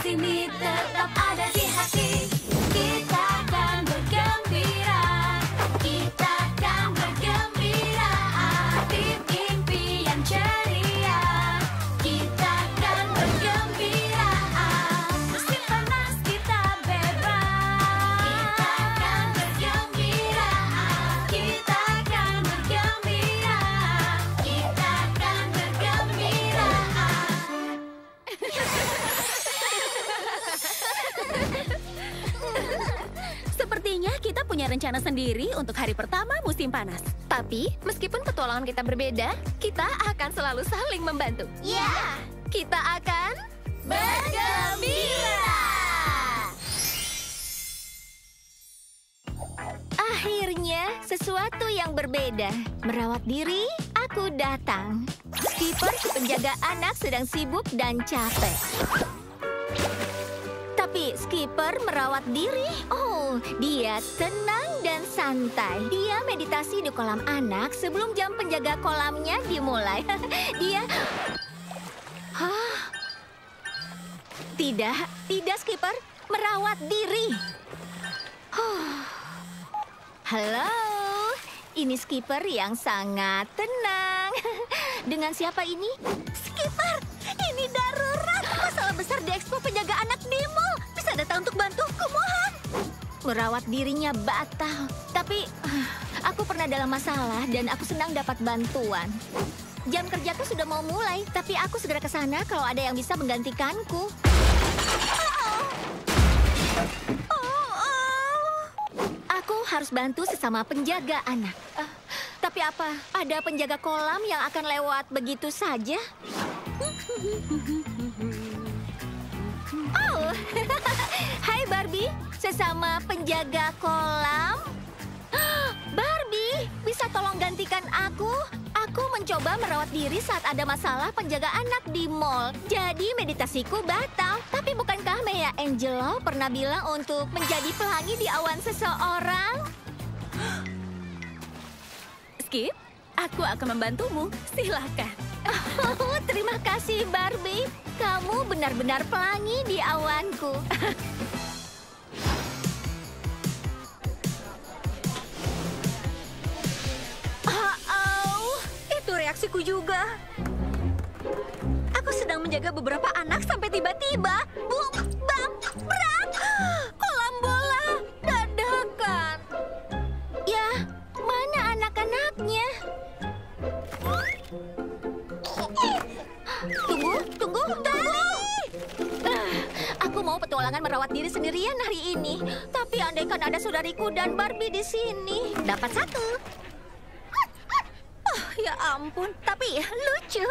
sini tetap ada di hati. Kita akan bergembira, kita akan bergembira. Tim impian ceria, kita akan bergembira. Musim panas kita bebas, kita akan bergembira. Kita akan bergembira, kita akan bergembira. Sepertinya kita punya rencana sendiri untuk hari pertama musim panas. Tapi, meskipun petualangan kita berbeda, kita akan selalu saling membantu. Ya, Kita akan bergembira. akhirnya sesuatu yang berbeda. Merawat diri, aku datang. Skipper si penjaga anak sedang sibuk dan capek. Tapi Skipper merawat diri. Oh, dia tenang dan santai. Dia meditasi di kolam anak sebelum jam penjaga kolamnya dimulai. Dia... Hah? Tidak Skipper. Merawat diri. Halo, ini Skipper yang sangat tenang. Dengan siapa ini? Skipper, ini darurat. Masalah besar di Expo Penjaga Anak di mall. Bisa datang untuk bantuku, mohon. Merawat dirinya batal. Tapi, aku pernah dalam masalah dan aku senang dapat bantuan. Jam kerjaku sudah mau mulai, tapi aku segera ke sana kalau ada yang bisa menggantikanku. Aku harus bantu sesama penjaga anak. Tapi apa? Ada penjaga kolam yang akan lewat begitu saja? Oh, hai Barbie, sesama penjaga kolam. Barbie, bisa tolong gantikan aku? Aku mencoba merawat diri saat ada masalah penjaga anak di mall. Jadi meditasiku batal. Tapi bukankah Maya Angelou pernah bilang untuk menjadi pelangi di awan seseorang? Skip, aku akan membantumu. Silakan. Oh, terima kasih Barbie. Kamu benar-benar pelangi di awanku. Itu reaksiku juga. Aku sedang menjaga beberapa anak sampai tiba-tiba bum, bam, brak. Kolam bola dadakan. Ya, mana anak-anaknya? Tunggu. Aku mau petualangan merawat diri sendirian hari ini. Tapi andaikan ada saudariku dan Barbie di sini. Dapat satu. Ya ampun, tapi lucu.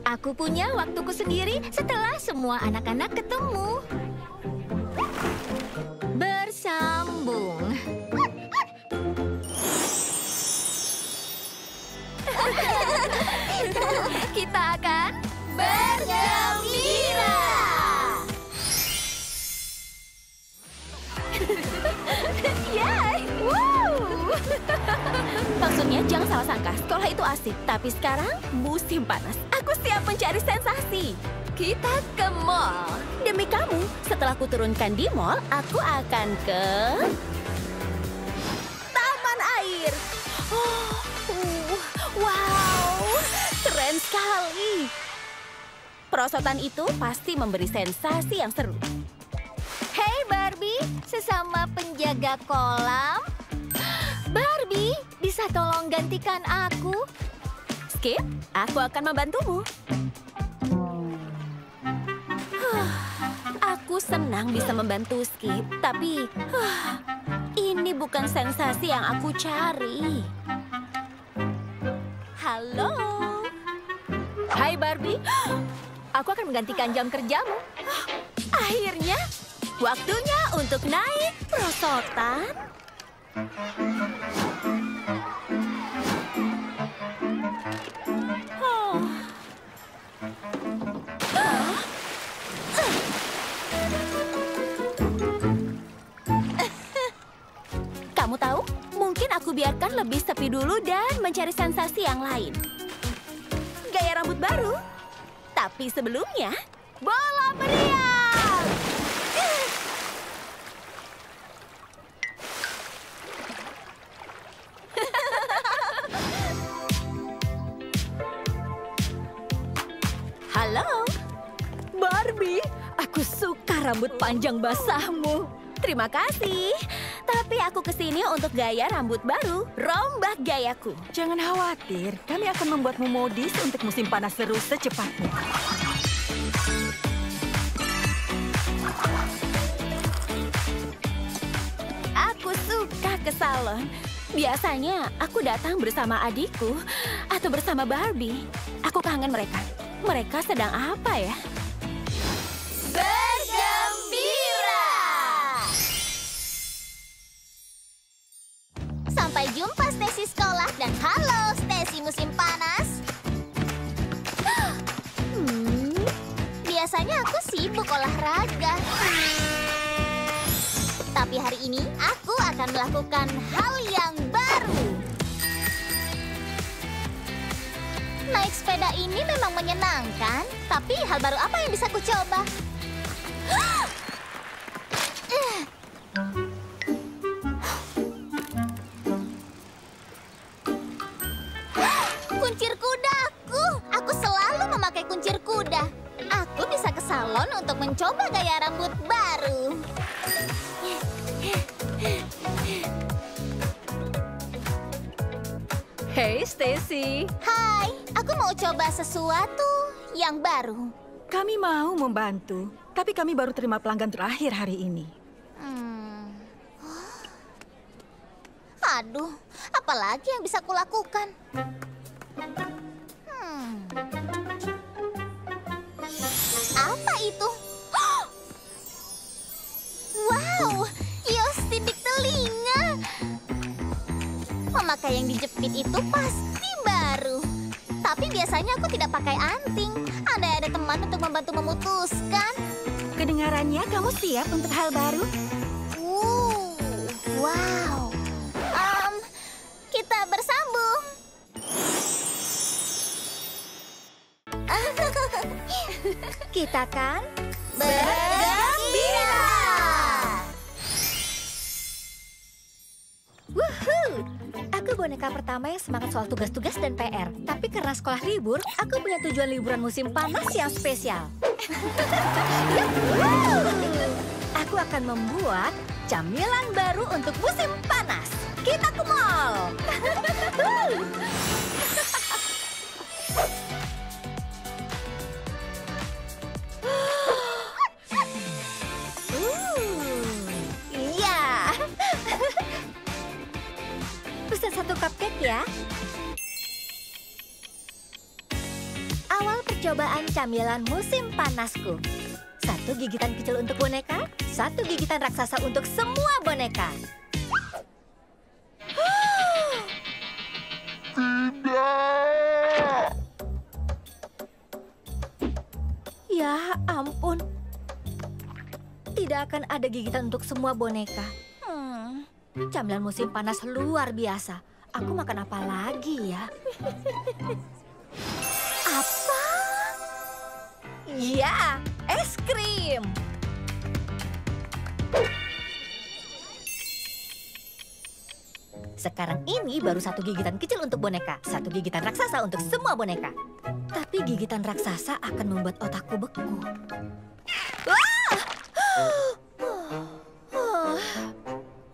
Aku punya waktuku sendiri setelah semua anak-anak ketemu. Bersambung. Kita akan Bergembira. Yay! Wow! Maksudnya jangan salah sangka, sekolah itu asik. Tapi sekarang musim panas. Aku siap mencari sensasi. Kita ke mall. Demi kamu, setelah kuturunkan di mall, aku akan ke taman air. Wow, keren sekali. Perosotan itu pasti memberi sensasi yang seru. Hey Barbie, sesama penjaga kolam. Barbie, bisa tolong gantikan aku? Skip, aku akan membantumu. Aku senang bisa membantu Skip, tapi ini bukan sensasi yang aku cari. Halo. Hai Barbie. Aku akan menggantikan jam kerjamu. Akhirnya, waktunya untuk naik perosotan. Kamu tahu, mungkin aku biarkan lebih sepi dulu dan mencari sensasi yang lain. Gaya rambut baru. Tapi sebelumnya, Bola meriam! Halo, Barbie. Aku suka rambut panjang basahmu. Terima kasih. Tapi aku kesini untuk gaya rambut baru, rombak gayaku. Jangan khawatir, kami akan membuatmu modis untuk musim panas seru secepatnya. Aku suka ke salon. Biasanya aku datang bersama adikku atau bersama Barbie. Aku kangen mereka. Mereka sedang apa ya? Bergembira! Sampai jumpa Stacy sekolah dan halo Stacy musim panas. Biasanya aku sibuk olahraga. Tapi hari ini aku akan melakukan hal yang baru. Naik sepeda ini memang menyenangkan, tapi hal baru apa yang bisa ku coba? Kuncir kudaku! Aku selalu memakai kuncir kuda. Aku bisa ke salon untuk mencoba gaya rambut baru. Hey, Stacy. Hai, aku mau coba sesuatu yang baru. Kami mau membantu, tapi kami baru terima pelanggan terakhir hari ini. Aduh, apalagi yang bisa kulakukan? Apa itu? Wow, kios tindik telinga. Memakai yang dijepit itu pasti baru. Tapi biasanya aku tidak pakai anting. Andai ada teman untuk membantu memutuskan. Kedengarannya kamu siap untuk hal baru? Wow. Kita bersambung. Kita kan bergembira. Wuhu! Aku boneka pertama yang semangat soal tugas-tugas dan PR. Tapi karena sekolah libur, aku punya tujuan liburan musim panas yang spesial. Aku akan membuat camilan baru untuk musim panas. Kita ke mall! Iya. Pesan satu cupcake ya. Awal percobaan camilan musim panasku. Satu gigitan kecil untuk boneka, satu gigitan raksasa untuk semua boneka. Ya ampun. Tidak akan ada gigitan untuk semua boneka. Camilan musim panas luar biasa. Aku makan apa lagi ya? Apa? Ya, es krim. Sekarang ini baru satu gigitan kecil untuk boneka, satu gigitan raksasa untuk semua boneka. Tapi gigitan raksasa akan membuat otakku beku.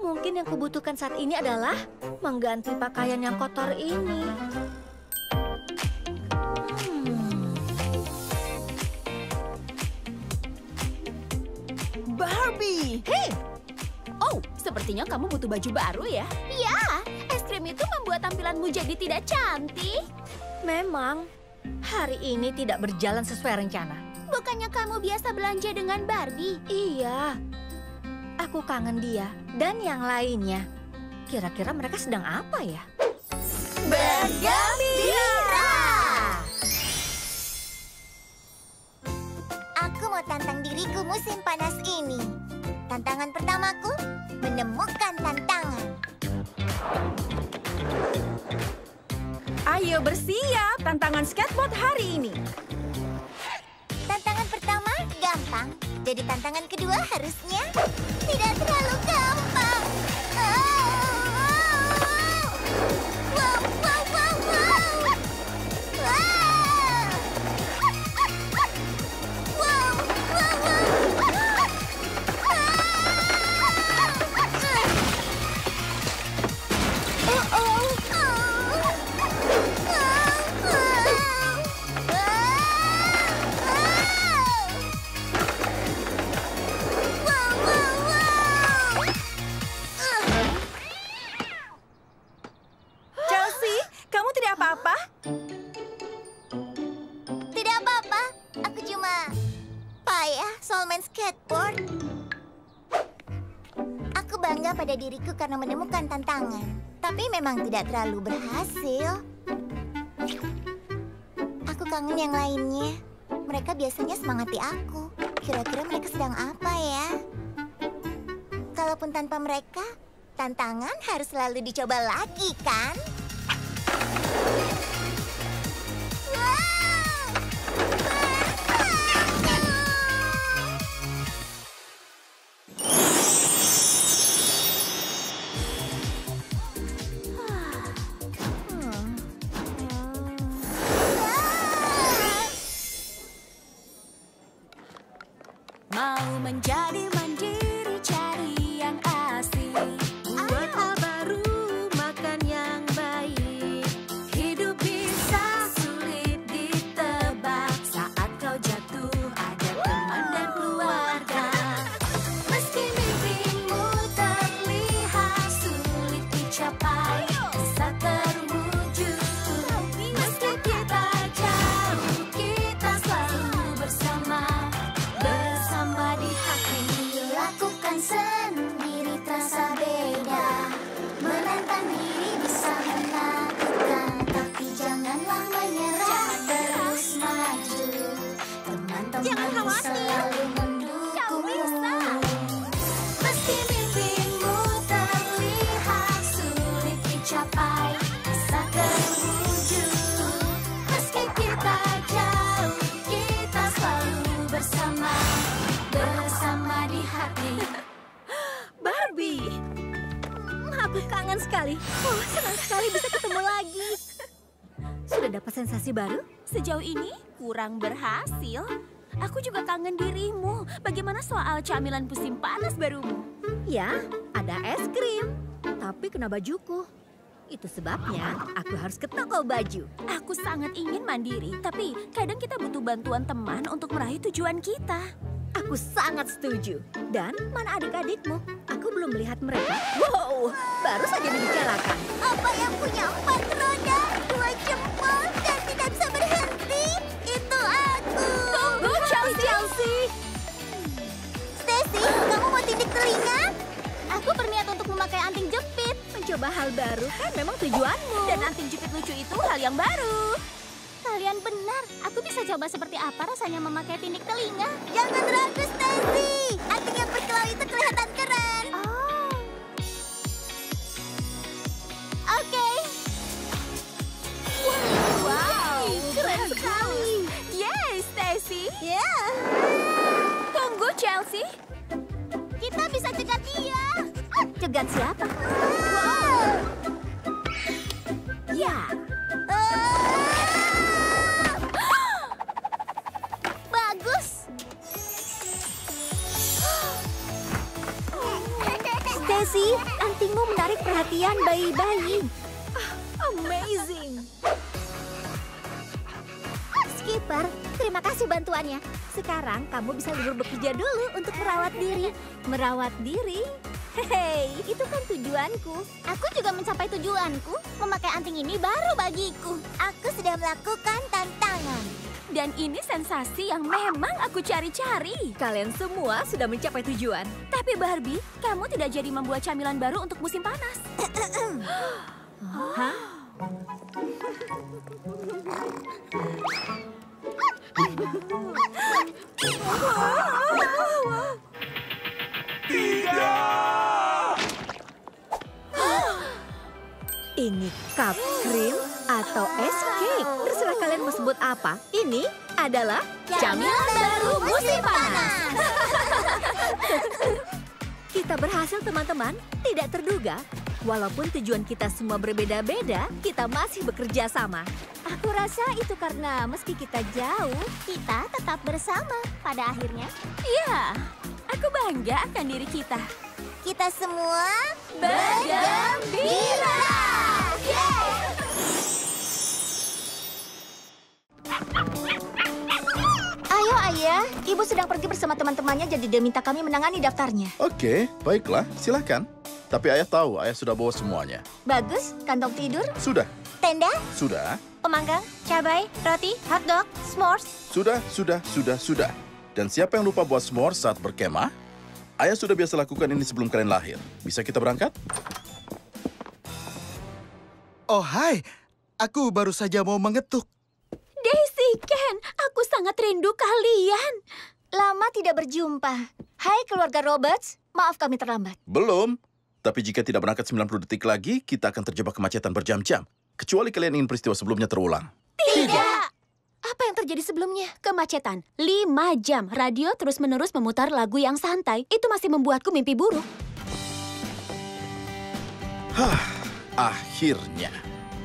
Mungkin yang kubutuhkan saat ini adalah mengganti pakaian yang kotor ini. Barbie! Hei! Oh, sepertinya kamu butuh baju baru ya? Ya, es krim itu membuat tampilanmu jadi tidak cantik. Memang, hari ini tidak berjalan sesuai rencana. Bukannya kamu biasa belanja dengan Barbie? Iya, aku kangen dia dan yang lainnya. Kira-kira mereka sedang apa ya? Bergembira! Aku mau tantang diriku musim panas ini. Tantangan pertamaku, menemukan tantangan. Ayo bersiap tantangan skateboard hari ini. Tantangan pertama, gampang. Jadi tantangan kedua harusnya tidak terlalu gampang. Wow, wow, wow, wow. Wow, wow, wow. Chelsea, kamu tidak apa-apa? Tidak apa-apa, aku cuma payah soal main skateboard. Aku bangga pada diriku karena menemukan tantangan, tapi memang tidak terlalu berhasil. Aku kangen yang lainnya. Mereka biasanya semangati aku. Kira-kira mereka sedang apa ya? Kalaupun tanpa mereka, tantangan harus selalu dicoba lagi, kan? Mau menjadi mandiri, cari yang asik. Buat hal baru, makan yang baik. Hidup bisa sulit ditebak. Saat kau jatuh, ada teman dan keluarga. Meski mimpimu terlihat sulit dicapai, bisa terwujud. Meski kita jauh, kita selalu bersama. Bersama di hati. Lakukan sendiri terasa beda. Menantang diri bisa menakutkan, tapi janganlah menyerah, terus maju. Teman-teman selalu mendukungmu. Meski mimpimu terlihat sulit dicapai, bisa terwujud. Meski kita jauh, kita selalu bersama. Bersama di hati. Barbie, Aku kangen sekali. Oh, senang sekali bisa ketemu lagi. Sudah dapat sensasi baru? Sejauh ini kurang berhasil. Aku juga kangen dirimu. Bagaimana soal camilan musim panas barumu? Ya, ada es krim. Tapi kena bajuku. Itu sebabnya aku harus ke toko baju. Aku sangat ingin mandiri, tapi kadang kita butuh bantuan teman untuk meraih tujuan kita. Aku sangat setuju. Dan mana adik-adikmu? Aku belum melihat mereka. Wow, baru saja dibicarakan. Apa yang punya 4 roda, 2 jempol, dan tidak bisa berhenti? Itu aku. Tunggu, Chelsea. Stacy, kamu mau tindik telinga? Aku berniat untuk memakai anting jepit. Mencoba hal baru kan memang tujuanmu. Dan anting jepit lucu itu hal yang baru. Kalian benar. Aku bisa coba seperti apa rasanya memakai tindik telinga. Jangan ragu, Stacy. Anting yang berkilau itu kelihatan keren. Oh. Oke. Wow, keren sekali. Yeay, Stacy. Ya, Tunggu, Chelsea. kita bisa cegat dia. Cegat siapa? Ya. Bagus. Stacy, antingmu menarik perhatian bayi-bayi. amazing. Skipper, terima kasih bantuannya. Sekarang kamu bisa libur bekerja dulu untuk merawat diri. Merawat diri? Hei, itu kan tujuanku. Aku juga mencapai tujuanku. Memakai anting ini baru bagiku. Aku sudah melakukan tantangan. Dan ini sensasi yang memang aku cari-cari. Kalian semua sudah mencapai tujuan. Tapi Barbie, kamu tidak jadi membuat camilan baru untuk musim panas. Hah? Ini cup cream atau es cake. Terserah kalian mau sebut apa. Ini adalah Camilan baru musim panas. kita berhasil, teman-teman. Tidak terduga. Walaupun tujuan kita semua berbeda-beda, kita masih bekerja sama. Aku rasa itu karena meski kita jauh, kita tetap bersama pada akhirnya. Ya, aku bangga akan diri kita. Kita semua Bergembira! Ayo ayah, ibu sedang pergi bersama teman-temannya jadi dia minta kami menangani daftarnya. Oke, baiklah, silakan. Tapi ayah tahu, ayah sudah bawa semuanya. Bagus, kantong tidur, Sudah, tenda, sudah, pemanggang, cabai, roti, hotdog, s'mores. sudah. Dan siapa yang lupa buat s'mores saat berkemah? Ayah sudah biasa lakukan ini sebelum kalian lahir. Bisa kita berangkat? Oh, hai. Aku baru saja mau mengetuk. Daisy, Ken, aku sangat rindu kalian. Lama tidak berjumpa. Hai keluarga Roberts, maaf kami terlambat. Belum. Tapi jika tidak berangkat 90 detik lagi, kita akan terjebak kemacetan berjam-jam. Kecuali kalian ingin peristiwa sebelumnya terulang. Tidak. Apa yang terjadi sebelumnya? Kemacetan 5 jam. Radio terus-menerus memutar lagu yang santai. Itu masih membuatku mimpi buruk. Akhirnya.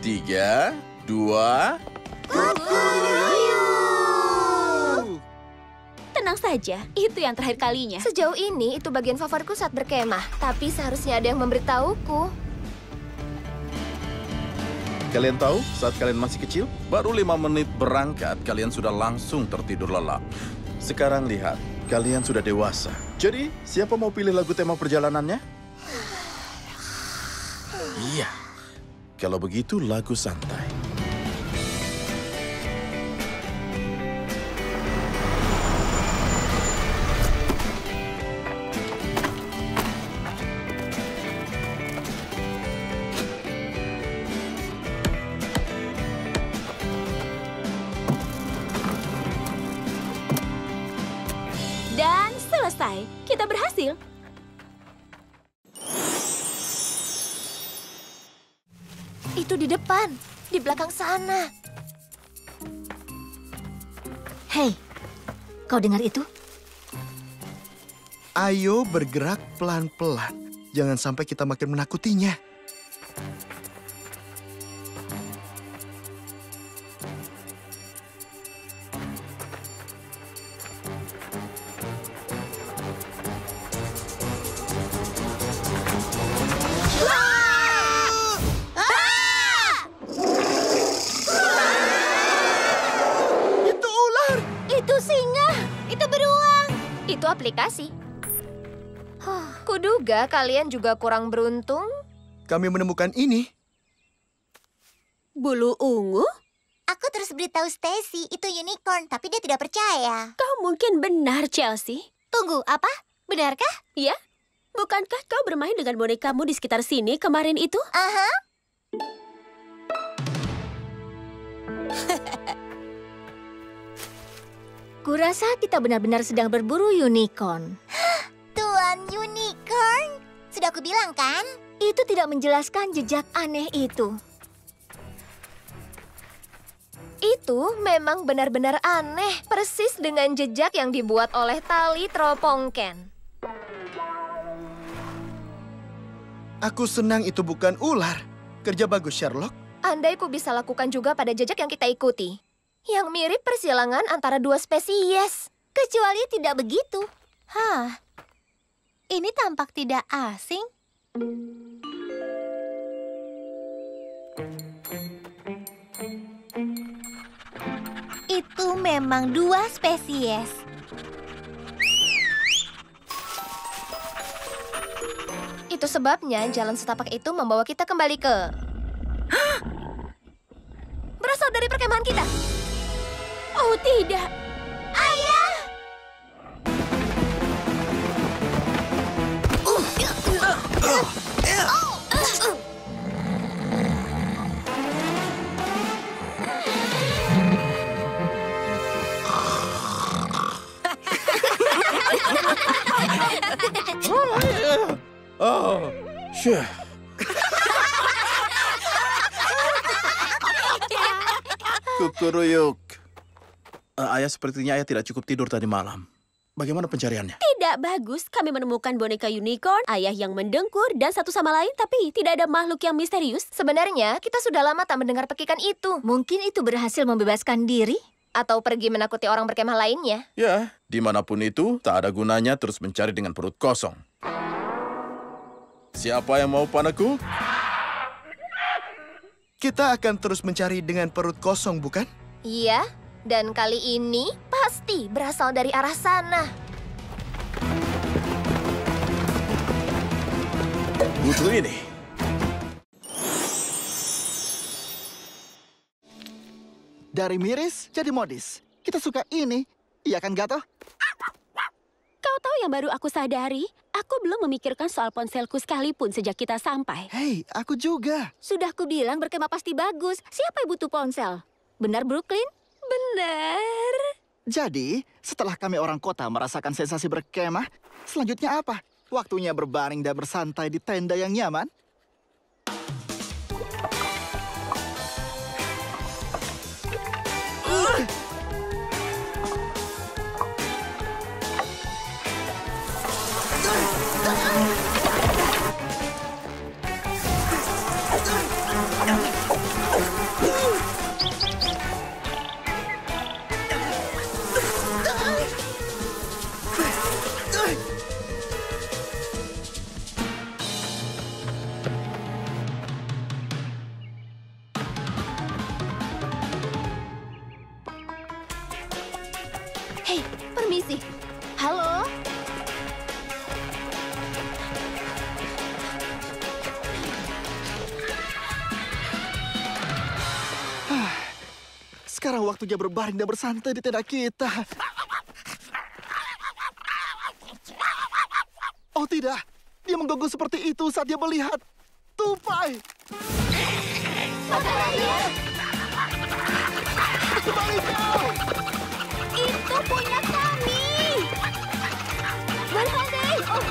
3, 2... Tenang saja, itu yang terakhir kalinya. Sejauh ini itu bagian favoritku saat berkemah. Tapi seharusnya ada yang memberitahuku. Kalian tahu, saat kalian masih kecil, baru 5 menit berangkat, kalian sudah langsung tertidur lelap. Sekarang lihat, kalian sudah dewasa. Jadi, siapa mau pilih lagu tema perjalanannya? Iya. Kalau begitu, lagu santai. Dan selesai. Kita berhasil. Itu di depan, di belakang sana. Hei, kau dengar itu? Ayo bergerak pelan-pelan. Jangan sampai kita makin menakutinya. Aplikasi. Kuduga kalian juga kurang beruntung. Kami menemukan ini. Bulu ungu? Aku terus beritahu Stacy itu unicorn, tapi dia tidak percaya. Kau mungkin benar, Chelsea. Tunggu, apa? Benarkah? Ya? Bukankah kau bermain dengan bonekamu di sekitar sini kemarin itu? Aha. Kurasa kita benar-benar sedang berburu unicorn. Tuan unicorn? Sudah aku bilang kan? Itu tidak menjelaskan jejak aneh itu. Itu memang benar-benar aneh, persis dengan jejak yang dibuat oleh tali teropongken. Aku senang itu bukan ular. Kerja bagus, Sherlock. Andai ku bisa lakukan juga pada jejak yang kita ikuti. Yang mirip persilangan antara dua spesies. Kecuali tidak begitu. Hah, ini tampak tidak asing. Itu memang dua spesies. Itu sebabnya jalan setapak itu membawa kita kembali ke... Berasal dari perkemahan kita. Oh, tidak. Ayah! Oh, syah. Kukuruyuk. Ayah sepertinya ayah tidak cukup tidur tadi malam. Bagaimana pencariannya? Tidak bagus, kami menemukan boneka unicorn, ayah yang mendengkur, dan satu sama lain, tapi tidak ada makhluk yang misterius. Sebenarnya, kita sudah lama tak mendengar pekikan itu. Mungkin itu berhasil membebaskan diri? Atau pergi menakuti orang berkemah lainnya. Ya, dimanapun itu, tak ada gunanya terus mencari dengan perut kosong. Siapa yang mau panaku? Kita akan terus mencari dengan perut kosong, bukan? Iya, dan kali ini pasti berasal dari arah sana. Butuh ini. Dari miris jadi modis. Kita suka ini. Iya kan, Gato? Kau tahu yang baru aku sadari? Aku belum memikirkan soal ponselku sekalipun sejak kita sampai. Hei, aku juga. Sudah kubilang berkemah pasti bagus. Siapa yang butuh ponsel? Benar, Brooklyn? Benar. Jadi, setelah kami orang kota merasakan sensasi berkemah, selanjutnya apa? Waktunya berbaring dan bersantai di tenda yang nyaman? Hei, permisi. Halo? Sekarang waktunya berbaring dan bersantai di tenda kita. Oh tidak, dia menggonggong seperti itu saat dia melihat tupai. Kembali kau! Itu punya kami! Berhenti! Oh.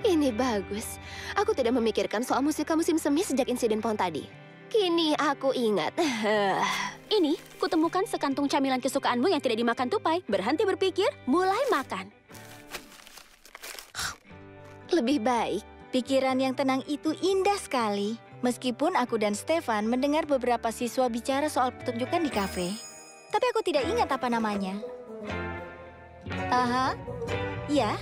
Ini bagus. Aku tidak memikirkan soal musika musim semi sejak insiden pohon tadi. Kini aku ingat. Ini, kutemukan sekantung camilan kesukaanmu yang tidak dimakan tupai. Berhenti berpikir, mulai makan. Lebih baik. Pikiran yang tenang itu indah sekali. Meskipun aku dan Stefan mendengar beberapa siswa bicara soal pertunjukan di kafe. Tapi aku tidak ingat apa namanya. Aha, ya.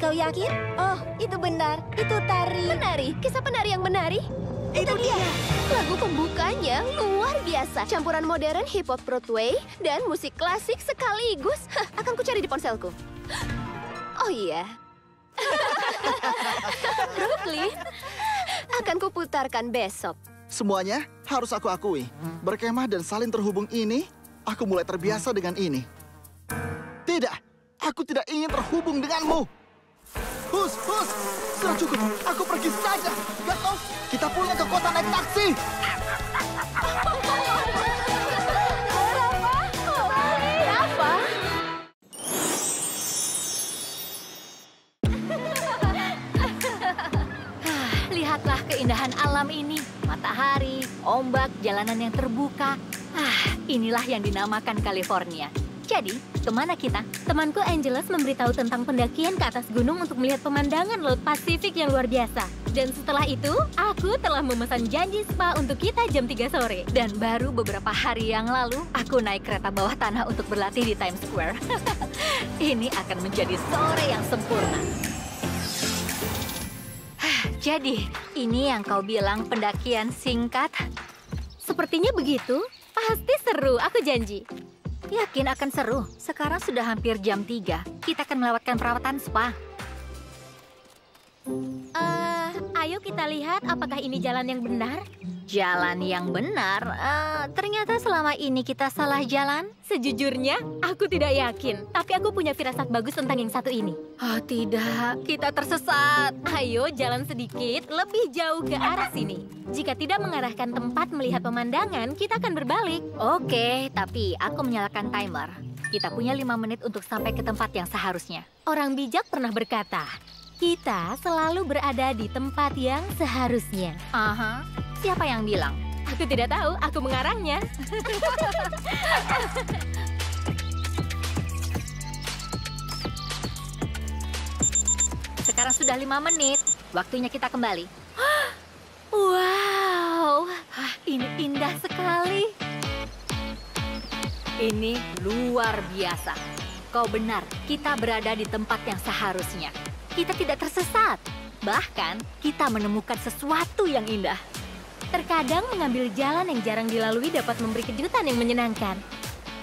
Kau yakin? Oh, itu benar. Itu tari. Penari, kisah penari yang menari. Itu dia. Lagu pembukanya luar biasa. Campuran modern, hip-hop Broadway, dan musik klasik sekaligus. Hah, akan kucari di ponselku. Oh iya. Brooklyn, Akan kuputarkan besok. Semuanya harus aku akui. Berkemah dan saling terhubung ini, aku mulai terbiasa dengan ini. Tidak, aku tidak ingin terhubung denganmu. Hus, sudah cukup. Aku pergi saja. Gato, kita pulang ke kota naik taksi. Apa? Lihatlah keindahan alam ini. Matahari, ombak, jalanan yang terbuka. Inilah yang dinamakan California. Jadi, kemana kita? Temanku Angeles memberitahu tentang pendakian ke atas gunung untuk melihat pemandangan Laut Pasifik yang luar biasa. Dan setelah itu, aku telah memesan janji spa untuk kita jam 3 sore. Dan baru beberapa hari yang lalu, aku naik kereta bawah tanah untuk berlatih di Times Square. Ini akan menjadi sore yang sempurna. Jadi, ini yang kau bilang pendakian singkat? sepertinya begitu. Pasti seru, aku janji. Yakin akan seru. Sekarang sudah hampir jam 3. Kita akan melewatkan perawatan spa. Ayo kita lihat apakah ini jalan yang benar. Jalan yang benar? Ternyata selama ini kita salah jalan. Sejujurnya, aku tidak yakin. Tapi aku punya firasat bagus tentang yang satu ini. Oh tidak, kita tersesat. Ayo jalan sedikit, lebih jauh ke arah sini. Jika tidak mengarahkan tempat melihat pemandangan, kita akan berbalik. Oke, tapi aku menyalakan timer. Kita punya 5 menit untuk sampai ke tempat yang seharusnya. Orang bijak pernah berkata, kita selalu berada di tempat yang seharusnya. Aha, siapa yang bilang? Aku tidak tahu, aku mengarangnya. Sekarang sudah 5 menit. Waktunya kita kembali. Wow, ini indah sekali. Ini luar biasa. Kau benar, kita berada di tempat yang seharusnya. Kita tidak tersesat. Bahkan, kita menemukan sesuatu yang indah. Terkadang mengambil jalan yang jarang dilalui dapat memberi kejutan yang menyenangkan.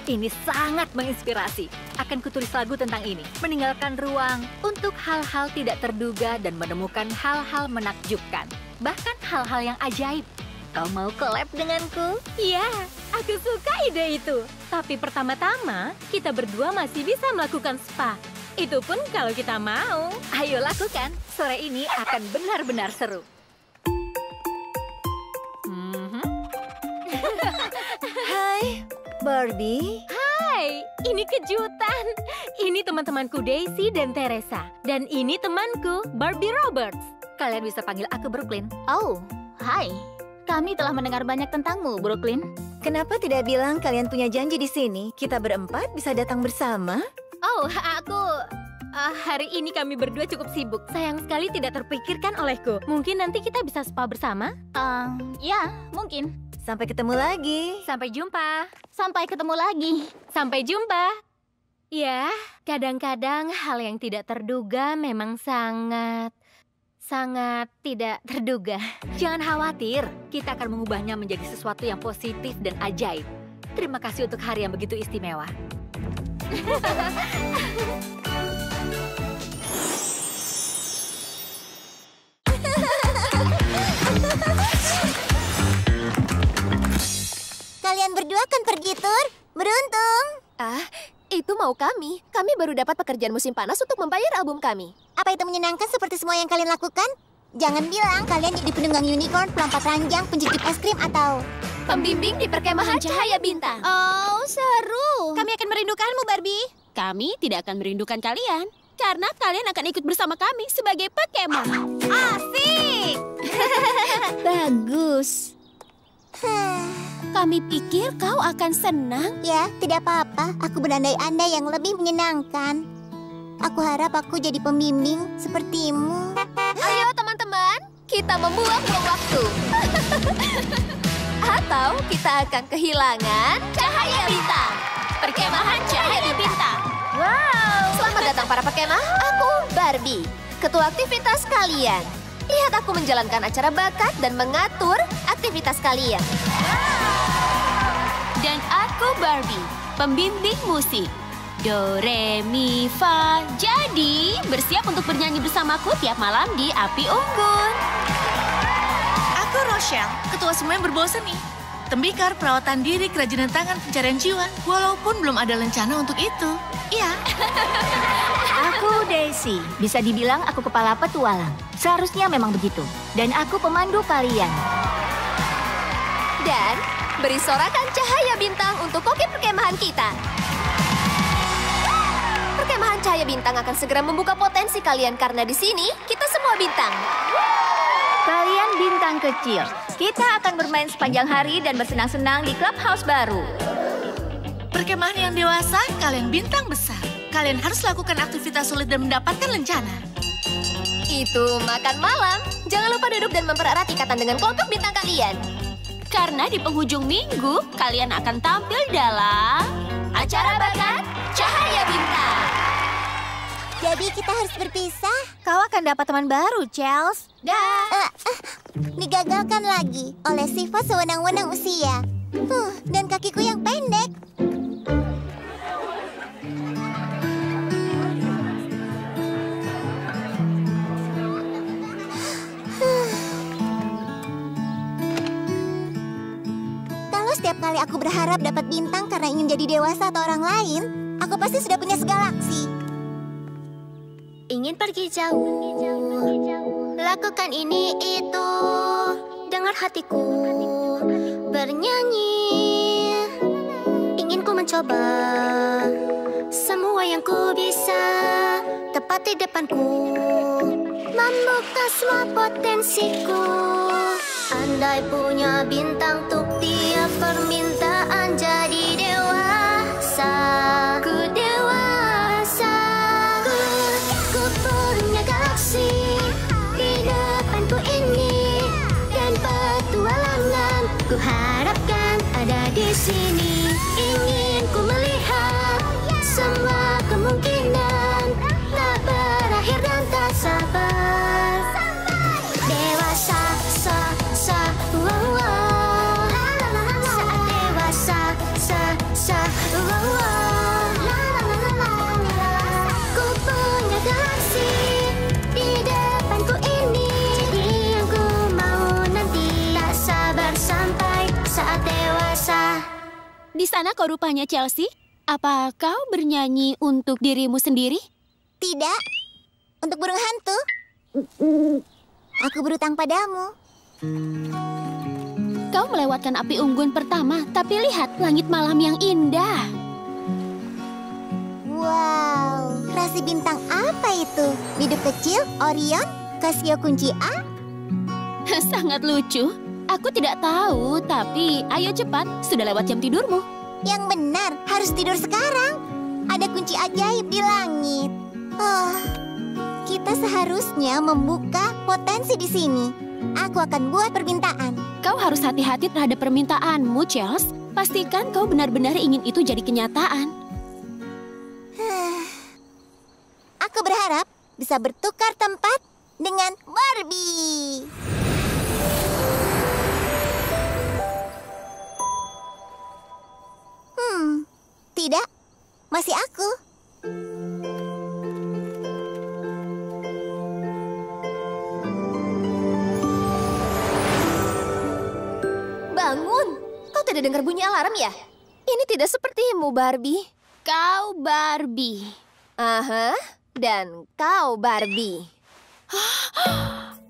Ini sangat menginspirasi. Akan kutulis lagu tentang ini. Meninggalkan ruang untuk hal-hal tidak terduga dan menemukan hal-hal menakjubkan. Bahkan hal-hal yang ajaib. Kau mau collab denganku? Iya, aku suka ide itu. Tapi pertama-tama, kita berdua masih bisa melakukan spa. Itu pun kalau kita mau. Ayo lakukan. Sore ini akan benar-benar seru. Hai, Barbie. Hai, ini kejutan. Ini teman-temanku Daisy dan Teresa. Dan ini temanku, Barbie Roberts. Kalian bisa panggil aku Brooklyn. Oh, hai. Kami telah mendengar banyak tentangmu, Brooklyn. Kenapa tidak bilang kalian punya janji di sini? Kita berempat bisa datang bersama? Oh, hari ini kami berdua cukup sibuk. Sayang sekali tidak terpikirkan olehku. Mungkin nanti kita bisa spa bersama? Ya, mungkin. Sampai ketemu lagi. Sampai jumpa. Sampai ketemu lagi. Sampai jumpa. Ya, kadang-kadang hal yang tidak terduga memang sangat tidak terduga. Jangan khawatir, kita akan mengubahnya menjadi sesuatu yang positif dan ajaib. Terima kasih untuk hari yang begitu istimewa. Kalian berdua kan pergi tur? Beruntung. Itu mau kami. Kami baru dapat pekerjaan musim panas untuk membayar album kami. Apa itu menyenangkan seperti semua yang kalian lakukan? Jangan bilang kalian jadi penunggang unicorn, pelompat ranjang, penjejit es krim, atau Pembimbing di perkemahan cahaya bintang. Oh, seru. Kami akan merindukanmu, Barbie. Kami tidak akan merindukan kalian. Karena kalian akan ikut bersama kami sebagai pekemah. Asik. Bagus. Kami pikir kau akan senang. Ya, tidak apa-apa. Aku berandai-andai yang lebih menyenangkan. Aku harap aku jadi pembimbing sepertimu. Ayo teman-teman, kita membuang-buang waktu. Atau kita akan kehilangan cahaya bintang. Perkemahan cahaya bintang. Wow. Selamat datang para pekemah. Aku Barbie, ketua aktivitas kalian. Lihat aku menjalankan acara bakat dan mengatur aktivitas kalian. Dan aku Barbie, pembimbing musik. Do, re, mi, fa. Jadi, bersiap untuk bernyanyi bersamaku tiap malam di Api Unggun. Aku Rochelle, ketua semua yang berbau seni. Tembikar perawatan diri, kerajinan tangan, pencarian jiwa. Walaupun belum ada rencana untuk itu. Iya. Aku Daisy. Bisa dibilang aku kepala petualang. Seharusnya memang begitu. Dan aku pemandu kalian. Dan beri sorakan cahaya bintang untuk koki perkemahan kita. Perkemahan cahaya bintang akan segera membuka potensi kalian karena di sini kita semua bintang. Kalian bintang kecil. Kita akan bermain sepanjang hari dan bersenang-senang di clubhouse baru. Perkemahan yang dewasa, kalian bintang besar. Kalian harus lakukan aktivitas sulit dan mendapatkan lencana. Itu makan malam. Jangan lupa duduk dan mempererat ikatan dengan kelompok bintang kalian. Karena di penghujung minggu, kalian akan tampil dalam acara bakat Cahaya Bintang. Jadi kita harus berpisah. Kau akan dapat teman baru, Chels. Digagalkan lagi oleh sifat sewenang-wenang usia. Dan kakiku yang pendek. kali aku berharap dapat bintang karena ingin jadi dewasa atau orang lain, aku pasti sudah punya segalaksi. Ingin pergi jauh, lakukan ini itu, dengar hatiku bernyanyi. Ingin ku mencoba semua yang ku bisa, tepat di depanku, membuka semua potensiku. Andai punya bintang untuk tiap permintaan, jadi dewasa, ku dewasa. Ku punya galaksi di depanku ini, dan petualangan ku harapkan ada di sini. Ingin ku melihat semua kemungkinan, tak berakhir dan tak sabar. Dewasa, wow, wow. Saat dewasa, wow, wow. Ku punya galaksi di depanku ini, jadi yang ku mau nanti, tak sabar sampai saat dewasa. Di sana kau rupanya, Chelsea. Apa kau bernyanyi untuk dirimu sendiri? Tidak, untuk burung hantu. Aku berutang padamu. Kau melewatkan api unggun pertama, tapi lihat langit malam yang indah. Wow, rasi bintang apa itu? Biduk kecil, Orion, Casio kunci A? Sangat lucu. Aku tidak tahu, tapi ayo cepat, sudah lewat jam tidurmu. Yang benar, harus tidur sekarang. Ada kunci ajaib di langit. Oh, kita seharusnya membuka potensi di sini. Aku akan buat permintaan. Kau harus hati-hati terhadap permintaanmu, Chelsea. Pastikan kau benar-benar ingin itu jadi kenyataan. Aku berharap bisa bertukar tempat dengan Barbie. Tidak, masih aku. Bangun! Kau tidak dengar bunyi alarm ya? Ini tidak sepertimu, Barbie. Kau Barbie. Aha, dan kau Barbie.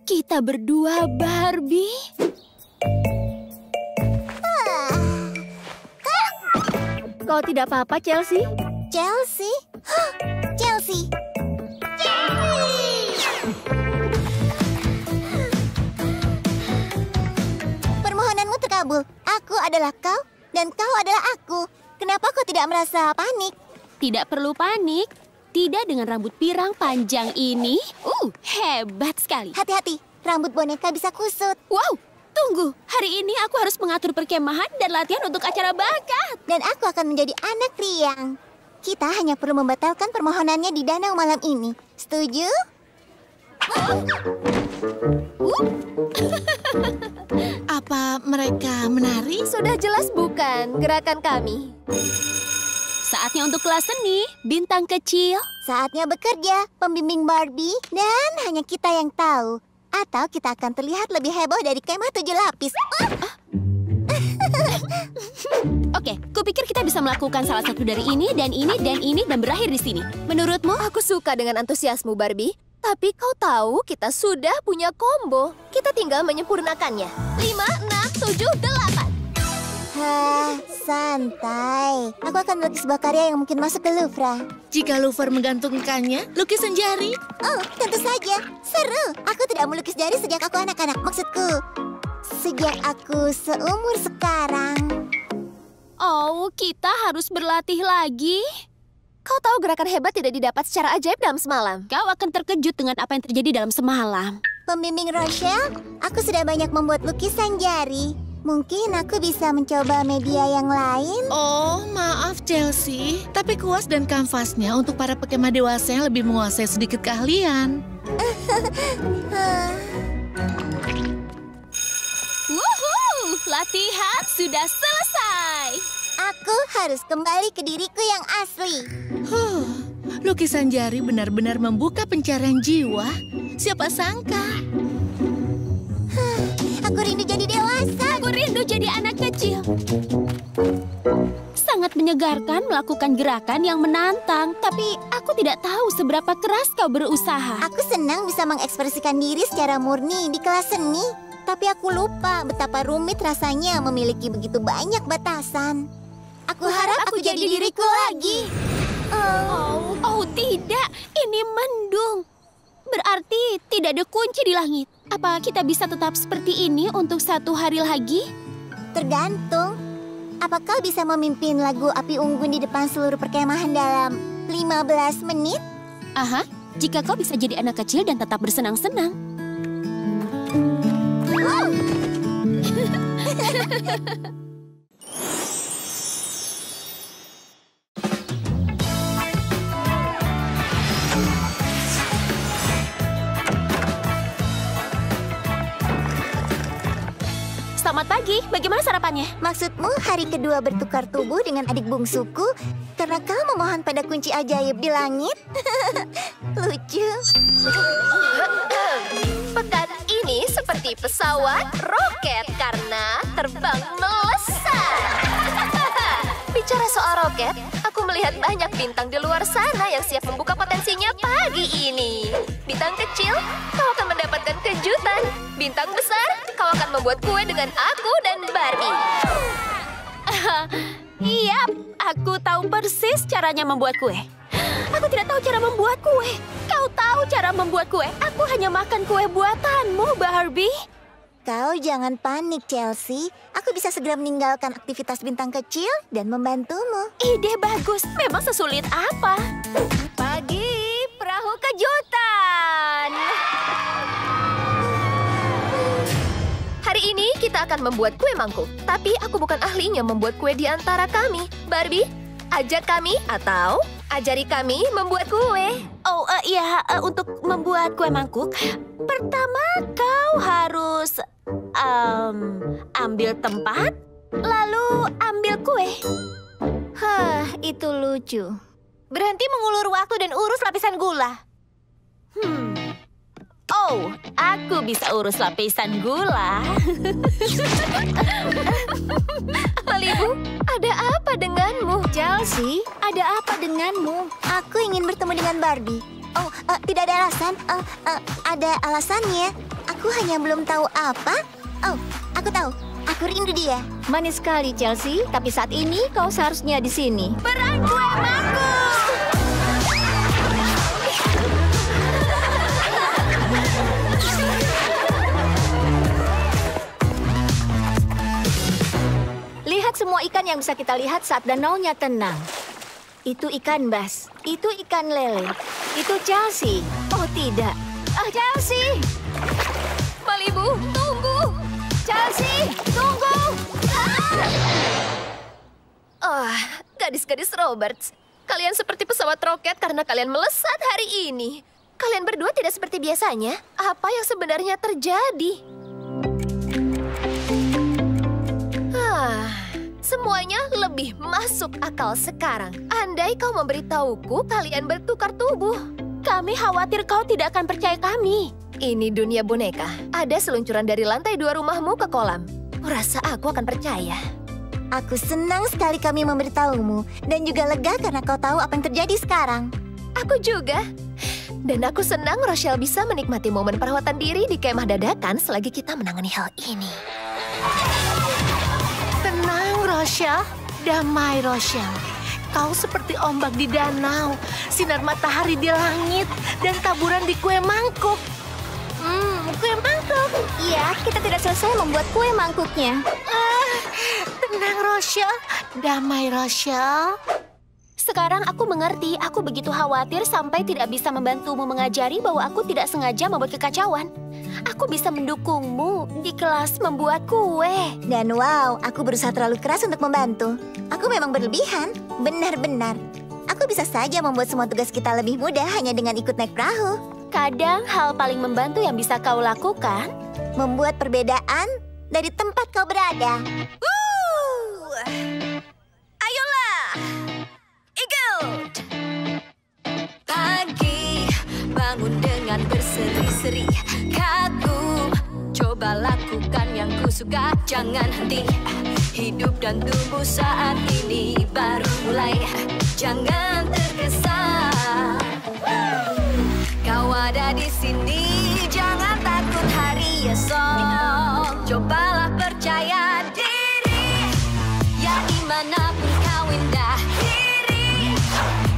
Kita berdua Barbie. Kau tidak apa-apa, Chelsea? Chelsea? Chelsea! Permohonanmu terkabul. Aku adalah kau, dan kau adalah aku. Kenapa kau tidak merasa panik? Tidak perlu panik. Tidak dengan rambut pirang panjang ini. Hebat sekali. Hati-hati, rambut boneka bisa kusut. Wow! Tunggu, hari ini aku harus mengatur perkemahan dan latihan untuk acara bakat. Dan aku akan menjadi anak riang. Kita hanya perlu membatalkan permohonannya di danau malam ini. Setuju? Apa mereka menari? Sudah jelas bukan gerakan kami. Saatnya untuk kelas seni, bintang kecil. Saatnya bekerja, pembimbing Barbie. Dan hanya kita yang tahu. Atau kita akan terlihat lebih heboh dari kemah 7 lapis. Oke, kupikir kita bisa melakukan salah satu dari ini, dan ini, dan ini, dan berakhir di sini. Menurutmu? Aku suka dengan antusiasmu, Barbie. Tapi kau tahu kita sudah punya combo. Kita tinggal menyempurnakannya. 5, 6, 7, 8. Santai. Aku akan melukis sebuah karya yang mungkin masuk ke Louvre. Jika Louvre menggantungkannya, lukisan jari. Oh, tentu saja. Seru. Aku tidak melukis jari sejak aku anak-anak. Maksudku, sejak aku seumur sekarang. Oh, kita harus berlatih lagi. Kau tahu gerakan hebat tidak didapat secara ajaib dalam semalam. Kau akan terkejut dengan apa yang terjadi dalam semalam. Pembimbing Rochelle, aku sudah banyak membuat lukisan jari. Mungkin aku bisa mencoba media yang lain. Oh, maaf Chelsea. Tapi kuas dan kanvasnya untuk para pekemah dewasa yang lebih menguasai sedikit keahlian. Wuhuu, latihan sudah selesai. Aku harus kembali ke diriku yang asli. Lukisan jari benar-benar membuka pencarian jiwa. Siapa sangka? Aku rindu jadi dewasa. Aku rindu jadi anak kecil. menyegarkan melakukan gerakan yang menantang, tapi aku tidak tahu seberapa keras kau berusaha. Aku senang bisa mengekspresikan diri secara murni di kelas seni. Tapi aku lupa betapa rumit rasanya memiliki begitu banyak batasan. Aku harap aku jadi diriku lagi. Oh tidak, ini mendung. Berarti tidak ada kunci di langit. Apa kita bisa tetap seperti ini untuk 1 hari lagi? Tergantung. Apa kau bisa memimpin lagu Api Unggun di depan seluruh perkemahan dalam 15 menit? Aha, jika kau bisa jadi anak kecil dan tetap bersenang-senang. Selamat pagi, bagaimana sarapannya? Maksudmu hari kedua bertukar tubuh dengan adik bungsuku karena kau memohon pada kunci ajaib di langit? Lucu. Pekan ini seperti pesawat roket karena terbang melesat. Bicara soal roket, aku melihat banyak bintang di luar sana yang siap membuka potensinya pagi ini. Bintang kecil, kau akan mendapatkan kejutan. Bintang besar, kau akan membuat kue dengan aku dan Barbie. Iya, aku tahu persis caranya membuat kue. Aku tidak tahu cara membuat kue. Kau tahu cara membuat kue. Aku hanya makan kue buatanmu, Barbie. Kau jangan panik, Chelsea. Aku bisa segera meninggalkan aktivitas bintang kecil dan membantumu. Ide bagus. Memang sesulit apa? Pagi perahu kejutan. Hari ini kita akan membuat kue mangkuk. Tapi aku bukan ahlinya membuat kue di antara kami. Barbie, ajak kami atau ajari kami membuat kue. Oh, iya, untuk membuat kue mangkuk, pertama kau harus ambil tempat, lalu ambil kue. Hah, itu lucu. Berhenti mengulur waktu dan urus lapisan gula. Oh, aku bisa urus lapisan gula. Malibu, ada apa denganmu? Chelsea, ada apa denganmu? Aku ingin bertemu dengan Barbie. Oh, tidak ada alasan. Ada alasannya. Aku hanya belum tahu apa. Oh, aku tahu. Aku rindu dia. Manis sekali, Chelsea. Tapi saat ini kau seharusnya di sini. Perang kue mangkuk! Lihat semua ikan yang bisa kita lihat saat danaunya tenang. Itu ikan bas, itu ikan lele, itu Chelsea. Oh tidak, Chelsea! Malibu, tunggu! Chelsea, tunggu! Gadis-gadis Roberts. Kalian seperti pesawat roket karena kalian melesat hari ini. Kalian berdua tidak seperti biasanya. Apa yang sebenarnya terjadi? Semuanya lebih masuk akal sekarang. Andai kau memberitahuku kalian bertukar tubuh. Kami khawatir kau tidak akan percaya kami. Ini dunia boneka. Ada seluncuran dari lantai 2 rumahmu ke kolam. Rasa aku akan percaya. Aku senang sekali kami memberitahumu. Dan juga lega karena kau tahu apa yang terjadi sekarang. Aku juga. Dan aku senang Rochelle bisa menikmati momen perawatan diri di kemah dadakan selagi kita menangani hal ini. Tenang, Rochelle. Damai, Rochelle. Kau seperti ombak di danau, sinar matahari di langit, dan taburan di kue mangkuk. Kue mangkuk. Iya, kita tidak selesai membuat kue mangkuknya. Tenang, Rochelle. Damai, Rochelle. Sekarang aku mengerti, aku begitu khawatir sampai tidak bisa membantumu mengajari bahwa aku tidak sengaja membuat kekacauan. Aku bisa mendukungmu di kelas membuat kue. Dan wow, aku berusaha terlalu keras untuk membantu. Aku memang berlebihan, benar-benar. Aku bisa saja membuat semua tugas kita lebih mudah hanya dengan ikut naik perahu. Kadang hal paling membantu yang bisa kau lakukan, membuat perbedaan dari tempat kau berada. Ayolah, Eagle! Pagi, bangun dengan berseri-seri. Kagum, coba lakukan yang ku suka, jangan henti. Hidup dan tumbuh saat ini baru mulai. Jangan tergesa. Kau ada di sini, jangan takut hari esok. Cobalah percaya diri, ya dimanapun kau indah diri.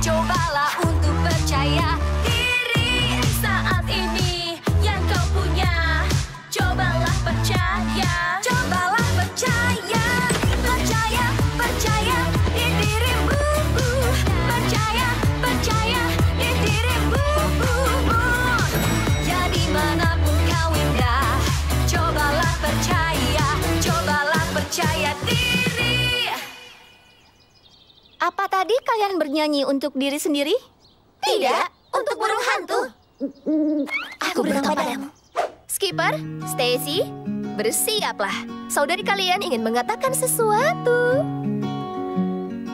Cobalah untuk percaya diri. Saat ini yang kau punya, cobalah percaya. Cobalah percaya, percaya, percaya di dirimu. Percaya, percaya di dirimu. Ya dimanapun kau indah, cobalah percaya diri. Apa tadi kalian bernyanyi untuk diri sendiri? Tidak, untuk burung hantu. Aku beritahu padamu. Skipper, Stacy, bersiaplah. Saudari kalian ingin mengatakan sesuatu.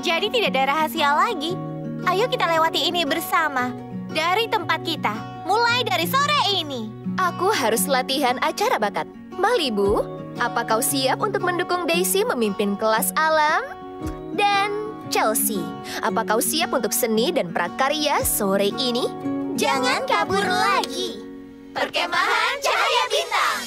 Jadi tidak ada rahasia lagi. Ayo kita lewati ini bersama. Dari tempat kita, mulai dari sore ini. Aku harus latihan acara bakat. Malibu, apa kau siap untuk mendukung Daisy memimpin kelas alam? Dan Chelsea, apa kau siap untuk seni dan prakarya sore ini? Jangan kabur lagi. Perkemahan Cahaya Bintang.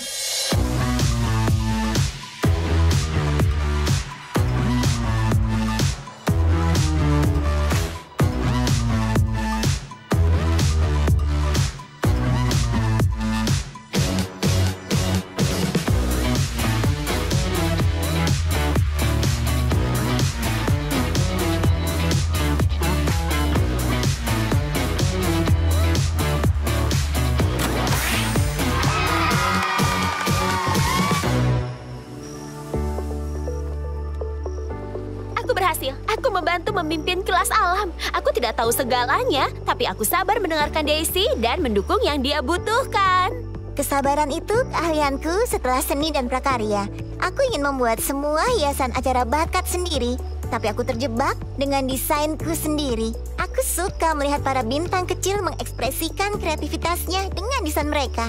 Aku membantu memimpin kelas alam. Aku tidak tahu segalanya, tapi aku sabar mendengarkan Daisy dan mendukung yang dia butuhkan. Kesabaran itu keahlianku setelah seni dan prakarya. Aku ingin membuat semua hiasan acara bakat sendiri, tapi aku terjebak dengan desainku sendiri. Aku suka melihat para bintang kecil mengekspresikan kreativitasnya dengan desain mereka.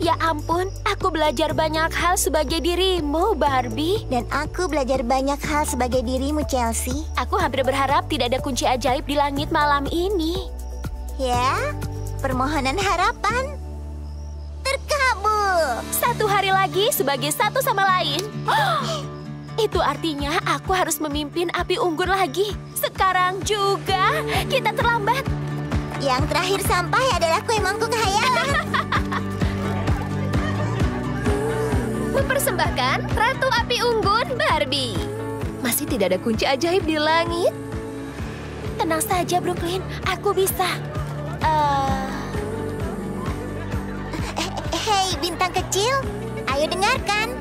Ya ampun, aku belajar banyak hal sebagai dirimu, Barbie. Dan aku belajar banyak hal sebagai dirimu, Chelsea. Aku hampir berharap tidak ada kunci ajaib di langit malam ini. Ya, permohonan harapan terkabul. Satu hari lagi sebagai satu sama lain. Itu artinya aku harus memimpin api unggun lagi. Sekarang juga, kita terlambat. Yang terakhir sampai adalah kue mangkuk khayalan. Mempersembahkan Ratu Api Unggun Barbie. Masih tidak ada kunci ajaib di langit. Tenang saja, Brooklyn. Aku bisa. Hei, bintang kecil. Ayo dengarkan.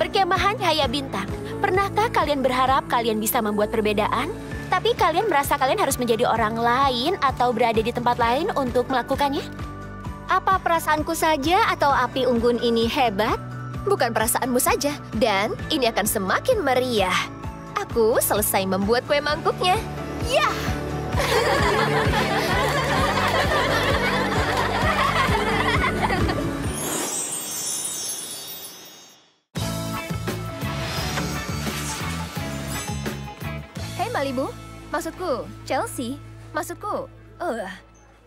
Perkemahan Cahaya Bintang. Pernahkah kalian berharap kalian bisa membuat perbedaan? Tapi kalian merasa kalian harus menjadi orang lain atau berada di tempat lain untuk melakukannya? Apa perasaanku saja atau api unggun ini hebat? Bukan perasaanmu saja, dan ini akan semakin meriah. Aku selesai membuat kue mangkuknya. Ya! Hei Malibu, maksudku Chelsea, maksudku,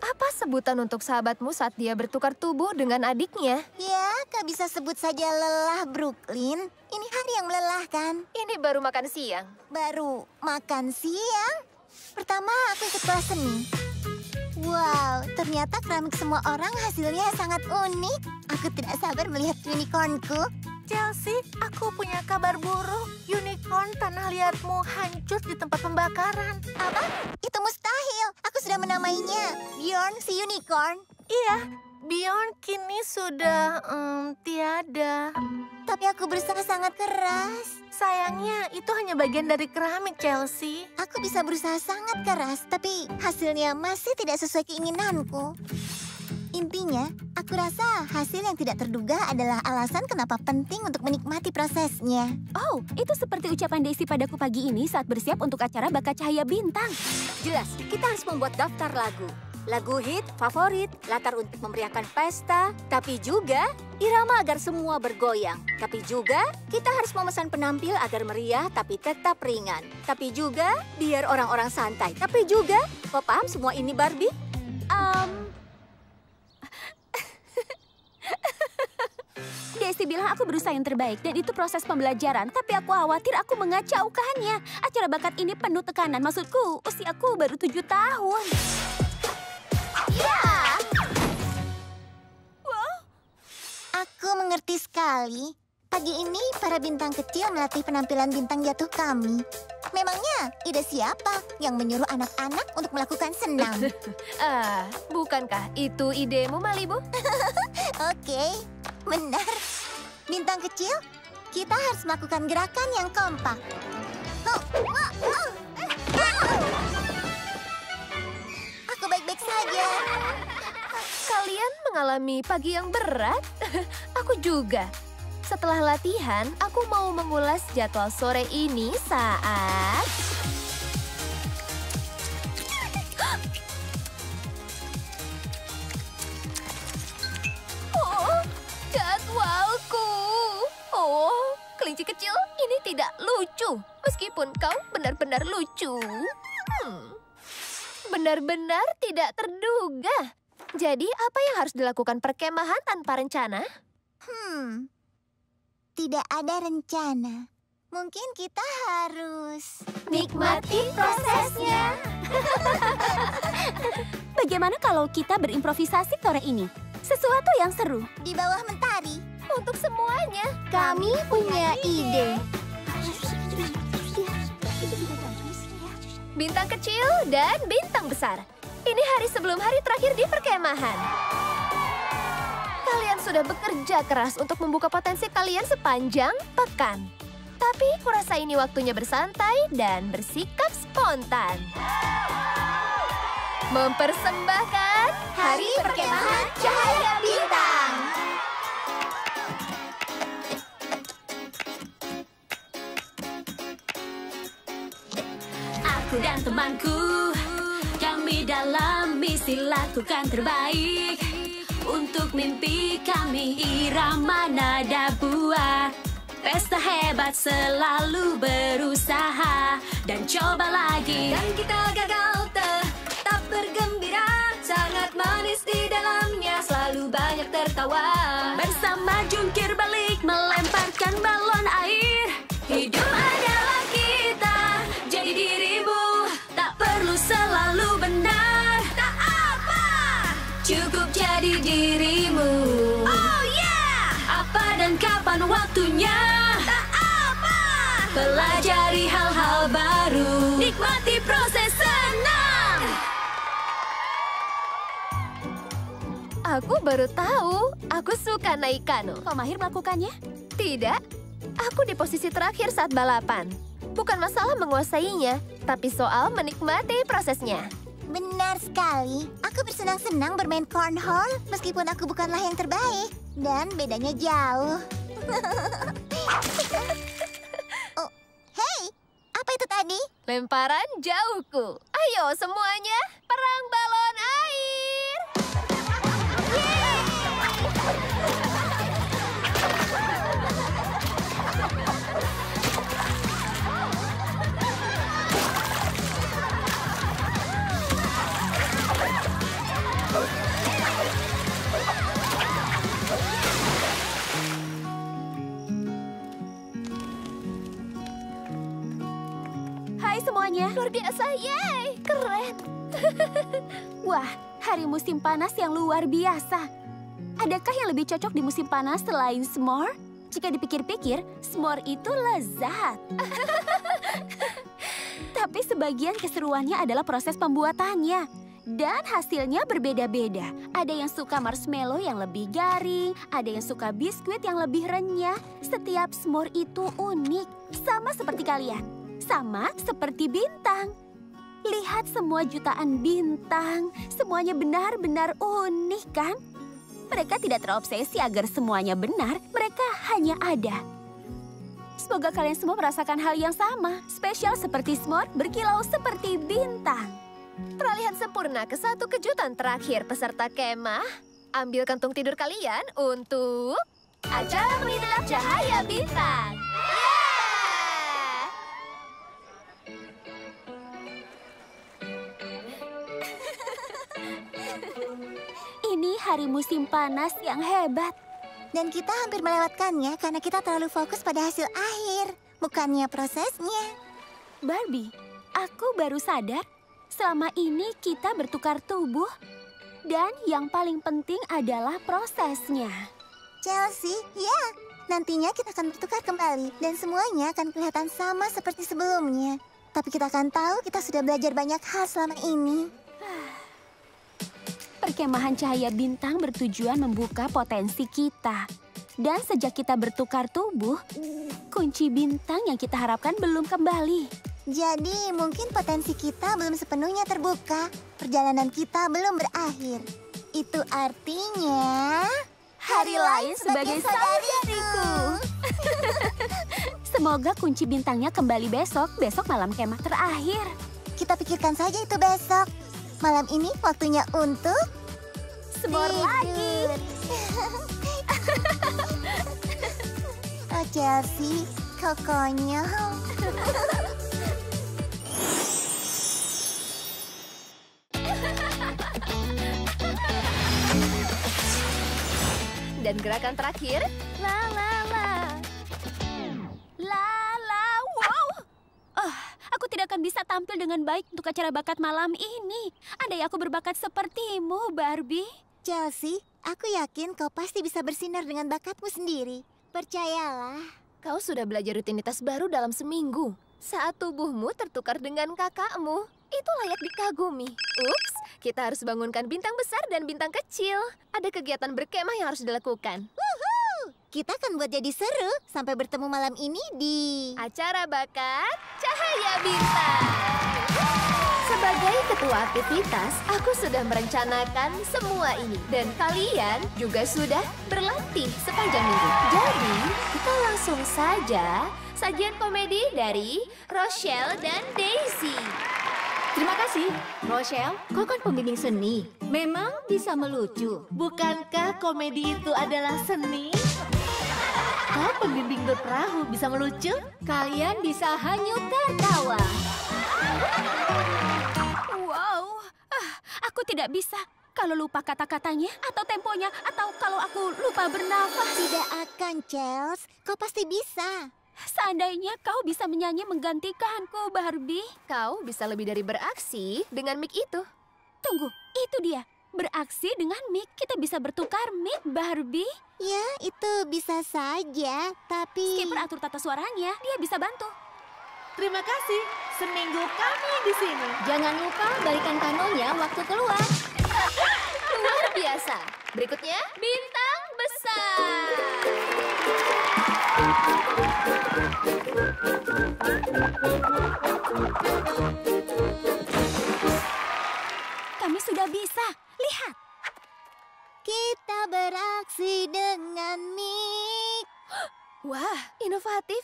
apa sebutan untuk sahabatmu saat dia bertukar tubuh dengan adiknya? Ya, kau bisa sebut saja lelah, Brooklyn. Ini hari yang melelahkan. Ini baru makan siang. Baru makan siang? Pertama, aku ikut kelas seni. Wow, ternyata keramik semua orang hasilnya sangat unik. Aku tidak sabar melihat unicornku. Chelsea, aku punya kabar buruk. Unicorn tanah liatmu hancur di tempat pembakaran. Apa? Itu mustahil. Aku sudah menamainya Bjorn si Unicorn. Iya, Bjorn kini sudah tiada. Tapi aku berusaha sangat keras. Sayangnya, itu hanya bagian dari keramik, Chelsea. Aku bisa berusaha sangat keras, tapi hasilnya masih tidak sesuai keinginanku. Intinya, aku rasa hasil yang tidak terduga adalah alasan kenapa penting untuk menikmati prosesnya. Oh, itu seperti ucapan Daisy padaku pagi ini saat bersiap untuk acara Bakat Cahaya Bintang. Jelas, kita harus membuat daftar lagu. Lagu hit favorit, latar untuk memeriahkan pesta, tapi juga irama agar semua bergoyang. Tapi juga kita harus memesan penampil agar meriah tapi tetap ringan. Tapi juga biar orang-orang santai. Tapi juga, kau paham semua ini Barbie? Daisy bilang aku berusaha yang terbaik dan itu proses pembelajaran. Tapi aku khawatir aku mengacaukannya. Acara bakat ini penuh tekanan. Maksudku, usiaku baru 7 tahun. Ya! Wow. Aku mengerti sekali. Pagi ini para bintang kecil melatih penampilan bintang jatuh kami. Memangnya ide siapa yang menyuruh anak-anak untuk melakukan senam? Bukankah itu idemu, Malibu? Oke, benar. Bintang kecil, kita harus melakukan gerakan yang kompak. Aku baik-baik saja. Kalian mengalami pagi yang berat? Aku juga. Setelah latihan, aku mau mengulas jadwal sore ini saat... Oh, jadwalku. Oh, kelinci kecil, ini tidak lucu. Meskipun kau benar-benar lucu. Benar-benar tidak terduga. Jadi, apa yang harus dilakukan perkemahan tanpa rencana? Tidak ada rencana. Mungkin kita harus nikmati prosesnya. Bagaimana kalau kita berimprovisasi sore ini? Sesuatu yang seru. Di bawah mentari. Untuk semuanya. Kami punya ide. Bintang kecil dan bintang besar. Ini hari sebelum hari terakhir di perkemahan. Kalian sudah bekerja keras untuk membuka potensi kalian sepanjang pekan. Tapi kurasa ini waktunya bersantai dan bersikap spontan. Mempersembahkan Hari Perkemahan Cahaya Bintang. Aku dan temanku, kami dalam misi lakukan terbaik. Untuk mimpi kami irama nada buah. Pesta hebat selalu berusaha dan coba lagi. Dan kita gagal tetap bergembira. Sangat manis di dalamnya, selalu banyak tertawa. Bersama jungkir balik melemparkan balon air. Hidup adalah kita, jadi dirimu. Tak perlu selalu benar. Tak apa, cukup jadi dirimu. Oh yeah! Apa dan kapan waktunya? Tak apa, pelajari hal-hal baru. Nikmati proses senang. Aku baru tahu, aku suka naik kano. Kau mahir melakukannya? Tidak, aku di posisi terakhir saat balapan. Bukan masalah menguasainya, tapi soal menikmati prosesnya. Benar sekali. Aku bersenang-senang bermain cornhole meskipun aku bukanlah yang terbaik. Dan bedanya jauh. Oh, hey, apa itu tadi? Lemparan jauhku. Ayo semuanya, perang balon air. Hai semuanya. Luar biasa, yeay, keren. Wah, hari musim panas yang luar biasa. Adakah yang lebih cocok di musim panas selain s'more? Jika dipikir-pikir, s'more itu lezat. Tapi sebagian keseruannya adalah proses pembuatannya. Dan hasilnya berbeda-beda. Ada yang suka marshmallow yang lebih garing, ada yang suka biskuit yang lebih renyah. Setiap s'more itu unik, sama seperti kalian. Sama seperti bintang. Lihat semua jutaan bintang, semuanya benar-benar unik kan? Mereka tidak terobsesi agar semuanya benar, mereka hanya ada. Semoga kalian semua merasakan hal yang sama, spesial seperti s'more, berkilau seperti bintang. Peralihan sempurna ke satu kejutan terakhir peserta kemah. Ambil kantung tidur kalian untuk acara menginap Cahaya Bintang. Ini hari musim panas yang hebat. Dan kita hampir melewatkannya karena kita terlalu fokus pada hasil akhir, bukannya prosesnya. Barbie, aku baru sadar selama ini kita bertukar tubuh. Dan yang paling penting adalah prosesnya. Chelsea, ya. Nantinya kita akan bertukar kembali dan semuanya akan kelihatan sama seperti sebelumnya. Tapi kita akan tahu kita sudah belajar banyak hal selama ini. Perkemahan Cahaya Bintang bertujuan membuka potensi kita. Dan sejak kita bertukar tubuh, kunci bintang yang kita harapkan belum kembali. Jadi mungkin potensi kita belum sepenuhnya terbuka. Perjalanan kita belum berakhir. Itu artinya hari lain sebagai saudariku. Semoga kunci bintangnya kembali besok malam kemah terakhir. Kita pikirkan saja itu besok. Malam ini waktunya untuk semor lagi. Oh Chelsea, kau konyol. Dan gerakan terakhir, la la la. La la, wow. Aku tidak akan bisa tampil dengan baik untuk acara bakat malam ini. Andai aku berbakat sepertimu, Barbie. Chelsea, aku yakin kau pasti bisa bersinar dengan bakatmu sendiri. Percayalah. Kau sudah belajar rutinitas baru dalam seminggu. Saat tubuhmu tertukar dengan kakakmu, itu layak dikagumi. Ups, kita harus bangunkan bintang besar dan bintang kecil. Ada kegiatan berkemah yang harus dilakukan. Kita akan buat jadi seru sampai bertemu malam ini di acara bakat Cahaya Bintang. Sebagai ketua aktivitas, aku sudah merencanakan semua ini. Dan kalian juga sudah berlatih sepanjang minggu. Jadi, kita langsung saja sajian komedi dari Rochelle dan Daisy. Terima kasih, Rochelle. Kau kan pembimbing seni. Memang bisa melucu. Bukankah komedi itu adalah seni? Kau pembimbing berperahu bisa melucu? Kalian bisa hanyut tertawa. Wow, aku tidak bisa. Kalau lupa kata-katanya atau temponya atau kalau aku lupa bernafas. Tidak akan, Chels. Kau pasti bisa. Seandainya kau bisa menyanyi menggantikanku, Barbie. Kau bisa lebih dari beraksi dengan mic itu. Tunggu, itu dia. Beraksi dengan mic, kita bisa bertukar mic, Barbie. Ya, itu bisa saja, tapi... Skipper atur tata suaranya, dia bisa bantu. Terima kasih, seminggu kami di sini. Jangan lupa balikan kanonya waktu keluar. Luar biasa. Berikutnya, bintang besar. Kami sudah bisa. Lihat. Kita beraksi dengan mic. Wah, inovatif.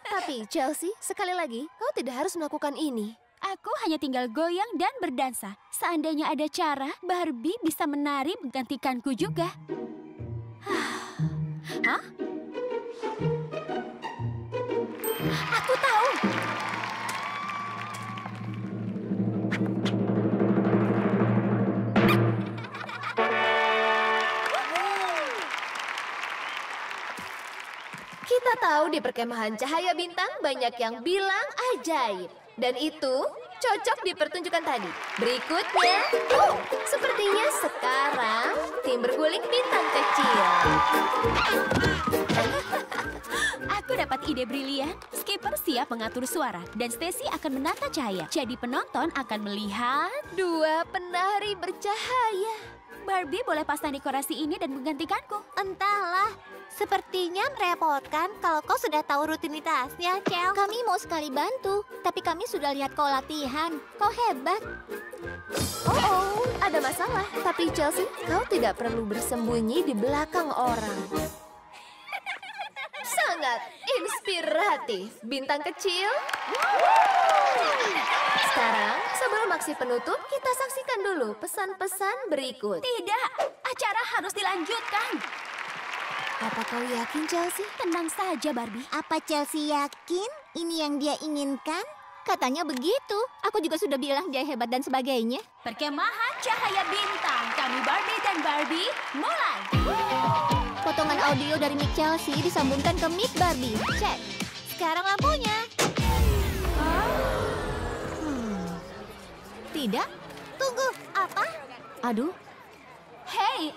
Tapi Chelsea, sekali lagi, kau tidak harus melakukan ini. Aku hanya tinggal goyang dan berdansa. Seandainya ada cara, Barbie bisa menari menggantikanku juga. Hah? Aku tahu. Kita tahu di perkemahan Cahaya Bintang banyak yang bilang ajaib. Dan itu cocok di pertunjukan tadi. Berikutnya, sepertinya sekarang tim berguling bintang kecil. Aku dapat ide brilian. Skipper siap mengatur suara dan Stacy akan menata cahaya. Jadi penonton akan melihat dua penari bercahaya. Barbie boleh pasang dekorasi ini dan menggantikanku. Entahlah, sepertinya merepotkan kalau kau sudah tahu rutinitasnya, Chel. Kami mau sekali bantu, tapi kami sudah lihat kau latihan. Kau hebat. Oh, ada masalah. Tapi Chelsea, kau tidak perlu bersembunyi di belakang orang. sangat inspiratif, bintang kecil. Sekarang, sebelum aksi penutup, kita saksikan dulu pesan-pesan berikut. Tidak, acara harus dilanjutkan. Apa kau yakin, Chelsea? Tenang saja, Barbie. Apa Chelsea yakin ini yang dia inginkan? Katanya begitu. Aku juga sudah bilang dia hebat dan sebagainya. Perkemahan Cahaya Bintang. Kami Barbie dan Barbie, mulai. Potongan audio dari mic Chelsea disambungkan ke mic Barbie. Cek. Sekarang lampunya. Tidak. Tunggu, apa? Aduh. Hei,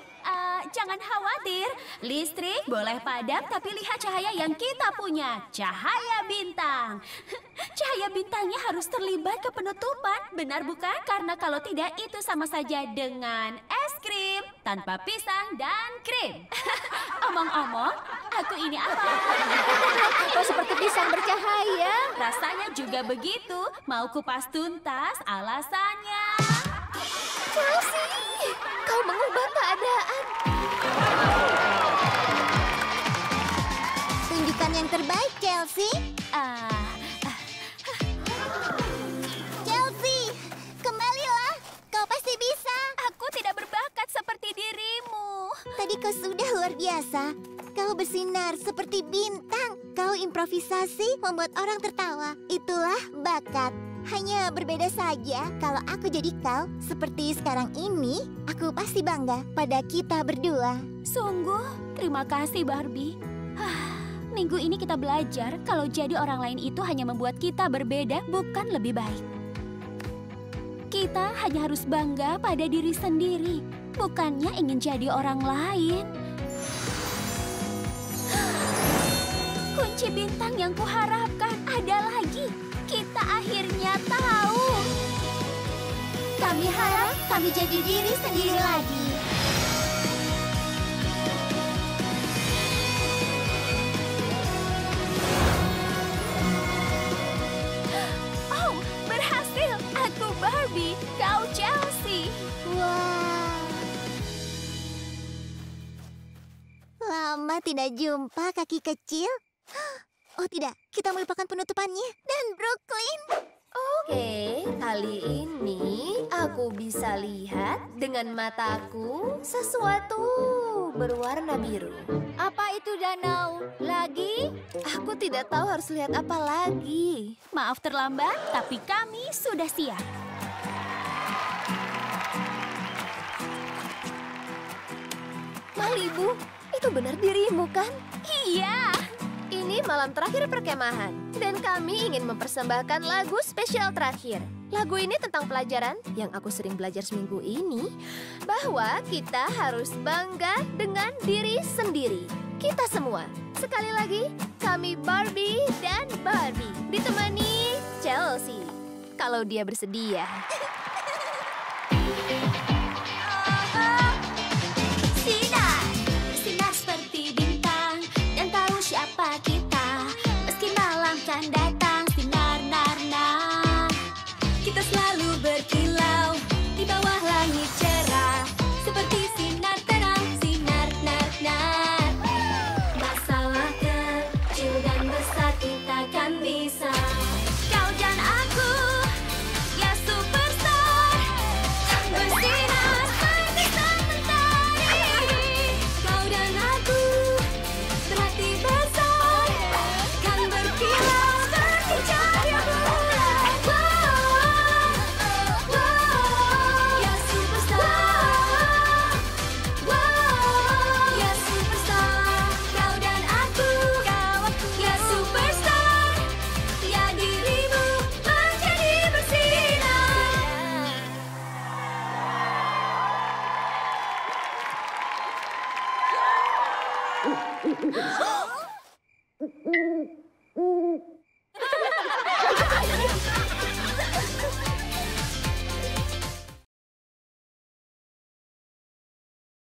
jangan khawatir. Listrik boleh padam, tapi lihat cahaya yang kita punya. Cahaya bintang. Cahaya bintangnya harus terlibat ke penutupan. Benar bukan? Karena kalau tidak, itu sama saja dengan es krim tanpa pisang dan krim. Omong-omong, aku ini apa? Kok seperti pisang bercahaya? Rasanya juga begitu. Mau kupas tuntas alasannya. Chelsea, kau mengubah keadaan. Tunjukkan yang terbaik, Chelsea. Chelsea, kembalilah. Kau pasti bisa. Aku tidak berbakat seperti dirimu. Tadi kau sudah luar biasa. Kau bersinar seperti bintang. Kau improvisasi membuat orang tertawa. Itulah bakat. Hanya berbeda saja kalau aku jadi kau seperti sekarang ini, aku pasti bangga pada kita berdua. Sungguh, terima kasih Barbie. Minggu ini kita belajar kalau jadi orang lain itu hanya membuat kita berbeda, bukan lebih baik. Kita hanya harus bangga pada diri sendiri, bukannya ingin jadi orang lain. Kunci bintang yang kuharapkan ada lagi. Kita akhirnya tahu. Kami harap kami jadi diri sendiri lagi. Oh, berhasil. Aku Barbie, kau Chelsea. Wow. Lama tidak jumpa kaki kecil. Oh tidak, kita melupakan penutupannya. Dan Brooklyn. Oke, kali ini aku bisa lihat dengan mataku sesuatu berwarna biru. Apa itu danau? Lagi? Aku tidak tahu harus lihat apa lagi. Maaf terlambat, tapi kami sudah siap. Malibu, itu benar dirimu kan? Iya. Ini malam terakhir perkemahan, dan kami ingin mempersembahkan lagu spesial terakhir. Lagu ini tentang pelajaran yang aku sering belajar seminggu ini, bahwa kita harus bangga dengan diri sendiri. Kita semua. Sekali lagi, kami Barbie dan Barbie, ditemani Chelsea, kalau dia bersedia. Sinar, sinar seperti bintang, dan tahu siapa kita. Meski malam kan datang, sinar, nar, nar. Kita selalu berkilau di bawah langit cerah, seperti sinar terang, sinar, nar, nar. Masalah kecil dan besar kita kan bisa. Kau dan aku, ya superstar, kan bersinar seperti sang mentari. Kau dan aku berhati besar, kan berkilau seperti cahaya bulan. Wow, wow, ya superstar. Wow, ya superstar. Kau dan aku, ya superstar. Ya dirimu menjadi bersinar.